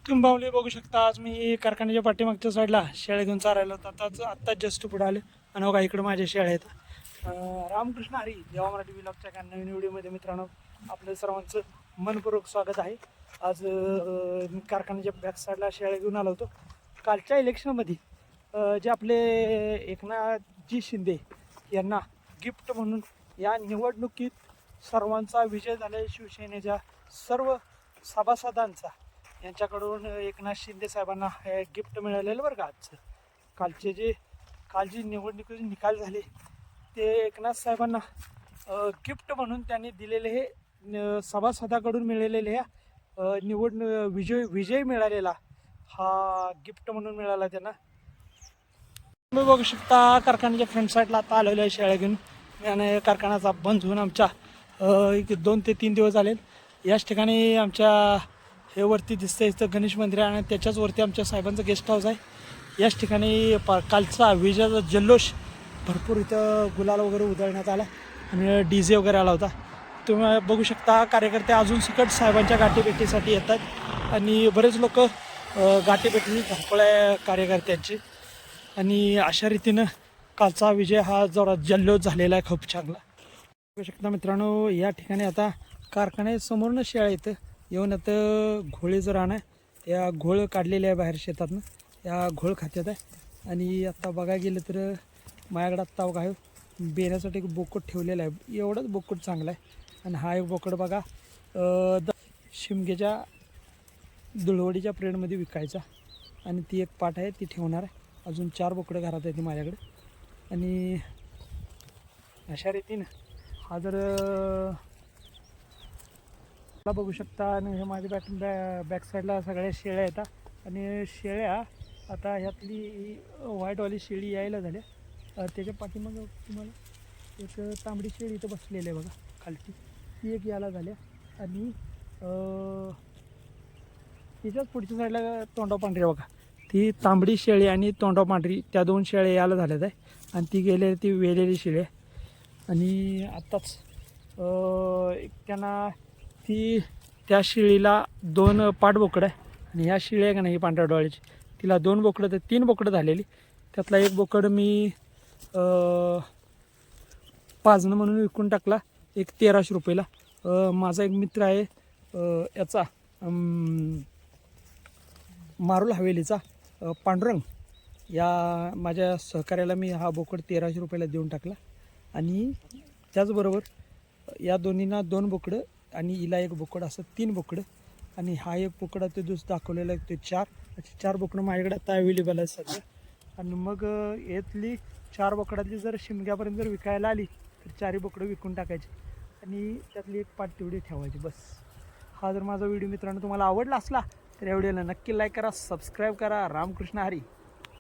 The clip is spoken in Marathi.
तुम्ही बावले बघू शकता. आज मी कारखान्याच्या पाठीमागच्या साईडला शेळ्या घेऊन चारायला होता. आत्ताच जस्ट पुढे आले आणि बघा इकडे माझ्या शेळ्या आहेत. रामकृष्ण हरी देवा मराठी व्लॉगच्या एका नवीन व्हिडिओमध्ये मित्रांनो आपल्या सर्वांचं मनपूर्वक स्वागत आहे. आज मी कारखान्याच्या बॅक साईडला शेळ्या घेऊन आलो होतो. कालच्या इलेक्शनमध्ये जे आपले एकनाथजी शिंदे यांना गिफ्ट म्हणून या निवडणुकीत सर्वांचा विजय झाला. शिवसेनेच्या सर्व सभासदांचा यांच्याकडून एकनाथ शिंदे साहेबांना हे गिफ्ट मिळालेलं बरं का. आजचं काल जी निवडणुकीचे निकाल झाले ते एकनाथ साहेबांना गिफ्ट म्हणून त्यांनी दिलेले हे सभासदाकडून मिळालेले ह्या विजय मिळालेला हा गिफ्ट म्हणून मिळाला त्यांना. तुम्ही बघू शकता कारखान्याच्या फ्रंट साईडला आता आलेलं आहे शेळ्या घेऊन. आणि कारखान्याचा बंद होऊन आमच्या 2 ते 3 दिवस झाले. याच ठिकाणी आमच्या हे वरती दिसतं इथं गणेश मंदिर आहे आणि त्याच्याच वरती आमच्या साहेबांचं गेस्ट हाऊस आहे. याच ठिकाणी कालचा विजयाचा जल्लोष भरपूर इथं गुलाल वगैरे उधळण्यात आला आणि DJ वगैरे आला होता. तुम्ही बघू शकता कार्यकर्ते अजून सकट साहेबांच्या गाठीभेटीसाठी येतात आणि बरेच लोक गाठीभेटी धरपळ्या कार्यकर्त्यांची. आणि अशा रीतीनं कालचा विजय हा जरा जल्लोष झालेला आहे खूप चांगला. बघू शकता मित्रांनो या ठिकाणी आता कारखान्यासमोरनं शेळ्या येतं येऊन आता घोळेचं रान आहे. त्या घोळ काढलेल्या आहे बाहेर शेतातनं. या घोळ खात्यात आहे. आणि आत्ता बघायला गेलं तर माझ्याकडे आत्ता बघा बेण्यासाठी एक बोकड ठेवलेला आहे. एवढंच बोकड चांगला आहे. आणि हा एक बोकड बघा शिमग्याच्या दुळवडीच्या प्रेडमध्ये विकायचा. आणि ती एक पाट आहे ती ठेवणार आहे. अजून 4 बोकडं घरात आहे ती माझ्याकडे. आणि अशा रीतीनं हा जर बघू शकता. आणि हे माझ्या बॅक साईडला सगळ्या शेळ्या येतात. आणि शेळ्या आता ह्यातली व्हाईटवाली शेळी यायला झाल्या. त्याच्या पाठीमाग तुम्हाला एक तांबडी शेळी इथं बसलेली आहे बघा खालची. ती एक यायला झाल्या. आणि तिच्याच पुढच्या साईडला तोंडा पांढरी बघा ती तांबडी शेळी आणि तोंडा पांढरी त्या 2 शेळ्या यायला झाल्यात आहे. आणि ती गेलेली ती वेलेली शेळी आहे. आणि आत्ताच त्यांना त्या शेळीला 2 पाठबोकडं आहे. आणि ह्या शेळी आहे का नाही पांढऱ्या डोळ्याची तिला 2 बोकडं तर 3 बोकडं झालेली. त्यातला एक बोकड मी पाजणं म्हणून विकून टाकला एक 1300 रुपयाला. माझा एक मित्र आहे याचा मारुल हवेलीचा पांडुरंग या माझ्या सहकार्याला मी हा बोकड 1300 रुपयाला देऊन टाकला. आणि त्याचबरोबर या दोन्हींना 2 बोकडं आणि हिला एक बोकड असं 3 बोकडं. आणि हा एक बोकडा ते दाखवलेला आहे ते 4 असे 4 बोकडं माझ्याकडे आता अवेलेबल आहेत सध्या. आणि मग यातली 4 बोकडातली जर शिमग्यापर्यंत जर विकायला आली तर 4 बोकडं विकून टाकायची आणि त्यातली एक पाट तेवढी ठेवायची बस. हा जर माझा व्हिडिओ मित्रांनो तुम्हाला आवडला असला तर या व्हिडिओला नक्की लाईक करा, सबस्क्राईब करा. रामकृष्ण हरी.